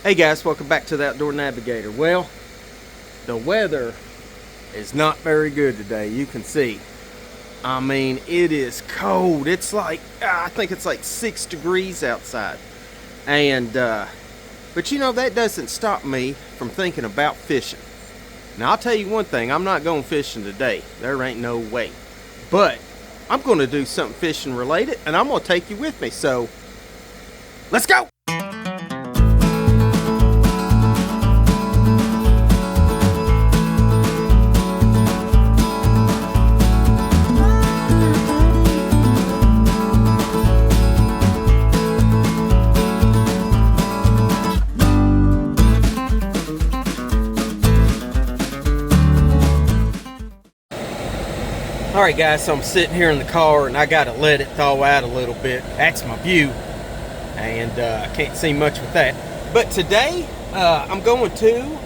Hey guys, welcome back to the Outdoor Navigator. Well, the weather is not very good today. You can see. I mean, it is cold. It's like, I think it's like 6 degrees outside. And, but you know, that doesn't stop me from thinking about fishing. Now, I'll tell you one thing. I'm not going fishing today. There ain't no way. But I'm going to do something fishing related, and I'm going to take you with me. So, let's go! Alright guys, so I'm sitting here in the car and I gotta let it thaw out a little bit. That's my view, and I can't see much with that. But today, I'm going to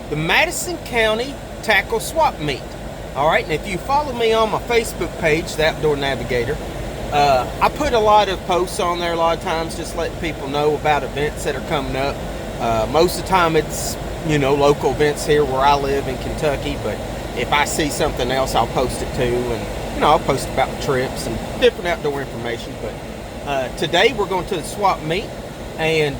the Madison County Tackle Swap Meet. Alright, and if you follow me on my Facebook page, The Outdoor Navigator, I put a lot of posts on there a lot of times, just letting people know about events that are coming up. Most of the time it's, you know, local events here where I live in Kentucky, but if I see something else, I'll post it too, and you know, I'll post about the trips and different outdoor information. But today we're going to the swap meet, and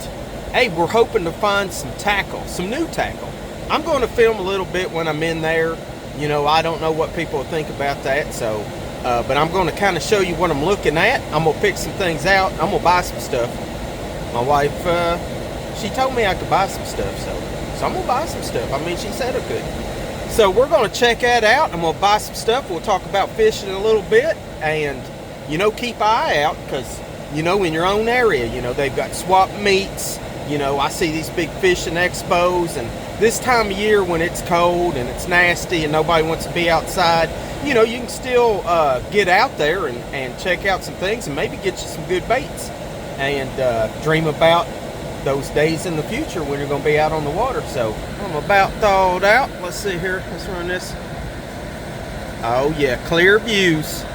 hey, we're hoping to find some tackle, some new tackle. I'm going to film a little bit when I'm in there. You know, I don't know what people think about that, so but I'm going to kind of show you what I'm looking at. I'm going to pick some things out. I'm going to buy some stuff. My wife, she told me I could buy some stuff, so I'm going to buy some stuff. I mean, she said I could. So we're going to check that out. I'm going to buy some stuff. We'll talk about fishing a little bit. And, you know, keep an eye out because, you know, in your own area, you know, they've got swap meets. You know, I see these big fishing expos. And this time of year when it's cold and it's nasty and nobody wants to be outside, you know, you can still get out there and check out some things and maybe get you some good baits. And dream about those days in the future when you're going to be out on the water. So I'm about thawed out. Let's see here. Let's run this. Oh yeah, clear views.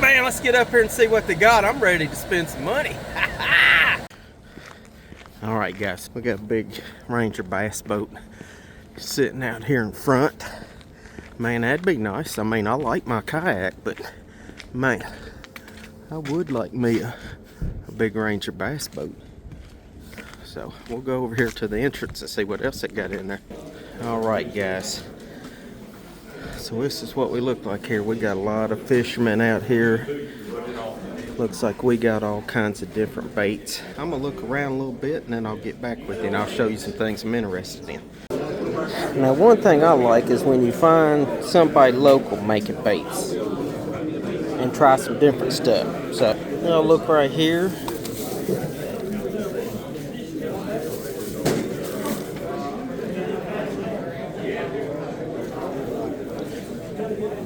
Man, let's get up here and see what they got. I'm ready to spend some money. All right, guys, we got a big Ranger bass boat sitting out here in front. Man, that'd be nice. I mean, I like my kayak, but man, I would like me a big Ranger bass boat. So we'll go over here to the entrance and see what else it got in there. All right, guys. So this is what we look like here. We got a lot of fishermen out here. Looks like we got all kinds of different baits. I'm gonna look around a little bit and then I'll get back with you and I'll show you some things I'm interested in. Now, one thing I like is when you find somebody local making baits and try some different stuff. So, you know, look right here.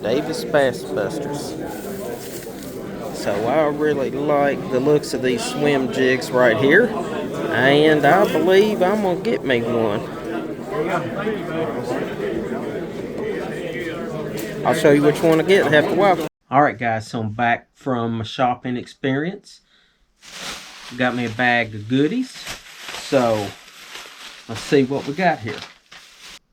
Davis Bass Busters. So I really like the looks of these swim jigs right here, and I believe I'm gonna get me one. I'll show you which one to get after a while. Alright guys, so I'm back from my shopping experience. Got me a bag of goodies. So let's see what we got here.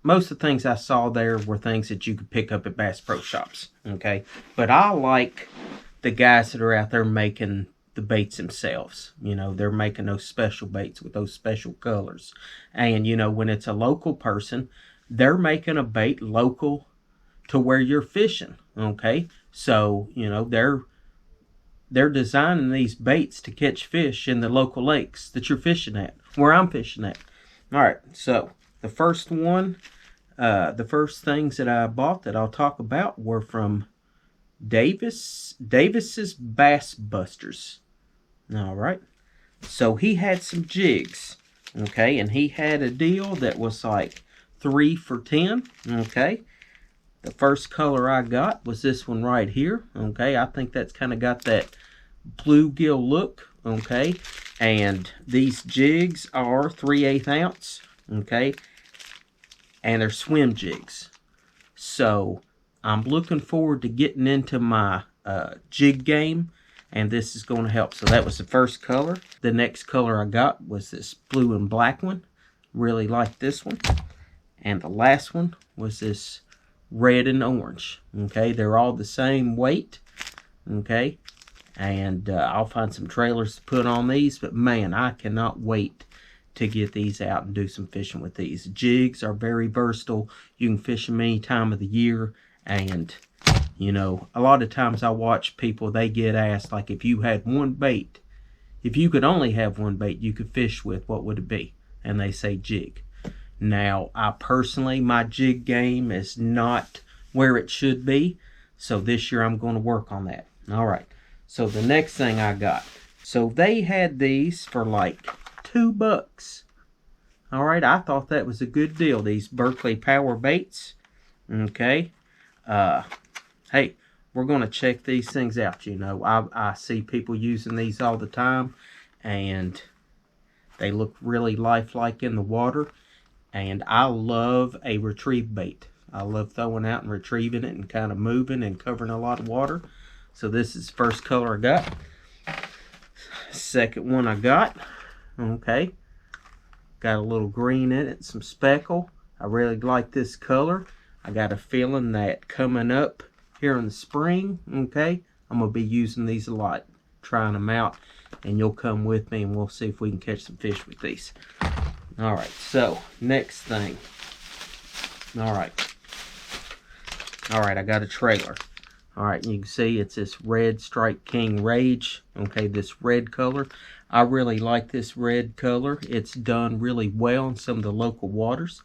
Most of the things I saw there were things that you could pick up at Bass Pro Shops, okay? But I like the guys that are out there making the baits themselves. You know, they're making those special baits with those special colors. And, you know, when it's a local person, they're making a bait local to where you're fishing, okay? So, you know, they're designing these baits to catch fish in the local lakes that you're fishing at, where I'm fishing at. All right, so the first things that I bought that I'll talk about were from Davis's Bass Busters. All right, so he had some jigs, okay, and he had a deal that was like 3 for $10, okay. The first color I got was this one right here, okay. I think that's kind of got that bluegill look, okay, and these jigs are 3/8 ounce, okay, and they're swim jigs. So I'm looking forward to getting into my jig game and this is going to help. So that was the first color. The next color I got was this blue and black one. Really like this one. And the last one was this red and orange. Okay, they're all the same weight. Okay, and I'll find some trailers to put on these, but man, I cannot wait to get these out and do some fishing with these. Jigs are very versatile. You can fish them any time of the year, and you know, a lot of times I watch people, they get asked, like, if you had one bait, if you could only have one bait you could fish with, what would it be? And they say jig. Now, I personally, my jig game is not where it should be, so this year I'm going to work on that. All right, so the next thing I got, so they had these for like $2. All right, I thought that was a good deal, these Berkley Power Baits. Okay, hey, we're going to check these things out. You know, I see people using these all the time, and they look really lifelike in the water. And I love a retrieve bait. I love throwing out and retrieving it and kind of moving and covering a lot of water. So this is the first color I got. Second one I got. Okay. Got a little green in it, some speckle. I really like this color. I got a feeling that coming up here in the spring, okay, I'm going to be using these a lot. Trying them out. And you'll come with me and we'll see if we can catch some fish with these. Alright, so next thing. Alright, I got a trailer. Alright, you can see it's this red Strike King Rage. Okay, this red color. I really like this red color. It's done really well in some of the local waters.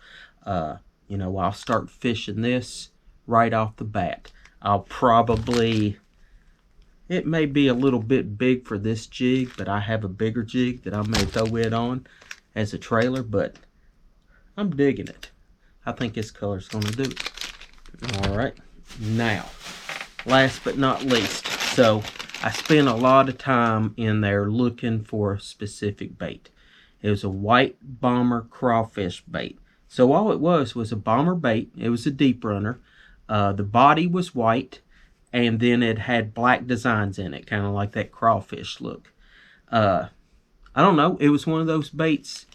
You know, I'll start fishing this right off the bat. I'll probably, it may be a little bit big for this jig, but I have a bigger jig that I may throw it on as a trailer, but I'm digging it. I think this color's going to do it. Alright, now, last but not least, so I spent a lot of time in there looking for a specific bait. It was a white bomber crawfish bait. So all it was a bomber bait. It was a deep runner. The body was white, and then it had black designs in it, kind of like that crawfish look. I don't know, it was one of those baits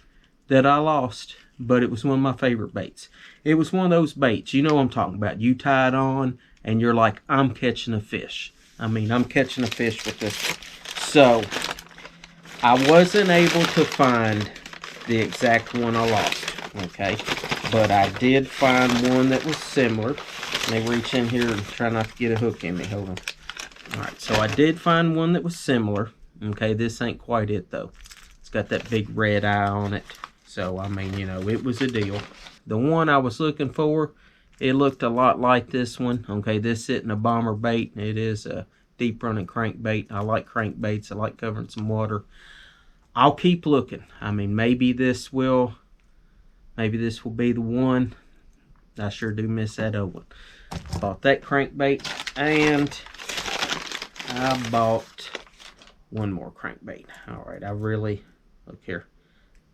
that I lost, but it was one of my favorite baits. It was one of those baits, you know what I'm talking about. You tie it on, and you're like, I'm catching a fish. I mean, I'm catching a fish with this one. So, I wasn't able to find the exact one I lost, okay? But I did find one that was similar. Let me reach in here and try not to get a hook in me. Hold on. Alright, so I did find one that was similar. Okay, this ain't quite it, though. It's got that big red eye on it. So, I mean, you know, it was a deal. The one I was looking for, it looked a lot like this one. Okay, this isn't a bomber bait. It is a deep running crankbait. I like crankbaits. I like covering some water. I'll keep looking. I mean, maybe this will be the one. I sure do miss that old one. Bought that crankbait, and I bought one more crankbait. Alright, I really, look here.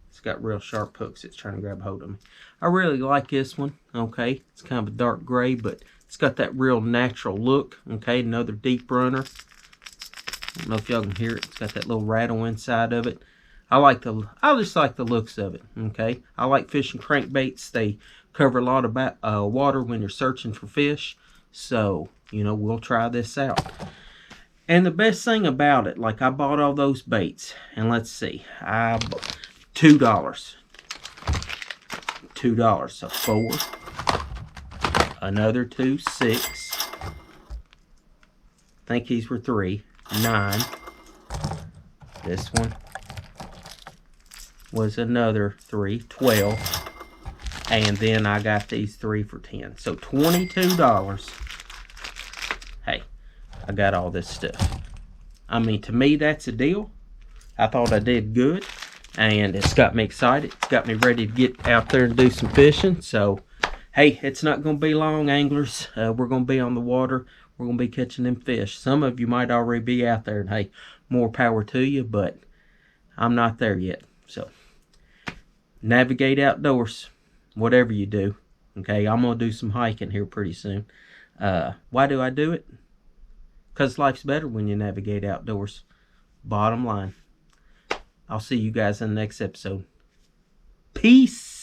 It's got real sharp hooks. It's trying to grab hold of me. I really like this one. Okay, it's kind of a dark gray, but it's got that real natural look. Okay, another deep runner. I don't know if y'all can hear it. It's got that little rattle inside of it. I just like the looks of it. Okay, I like fishing crankbaits. They cover a lot of water when you're searching for fish. So, you know, we'll try this out. And the best thing about it, like I bought all those baits, and let's see, I bought $2. $2, so 4. Another 2, 6. I think these were 3, 9. This one was another 3, 12. And then I got these 3 for 10. So $22. Hey, I got all this stuff. I mean, to me, that's a deal. I thought I did good. And it's got me excited. It's got me ready to get out there and do some fishing. So, hey, it's not going to be long, anglers. We're going to be on the water. We're going to be catching them fish. Some of you might already be out there. And, hey, more power to you. But I'm not there yet. So, navigate outdoors. Whatever you do. Okay, I'm going to do some hiking here pretty soon. Why do I do it? Because life's better when you navigate outdoors. Bottom line. I'll see you guys in the next episode. Peace.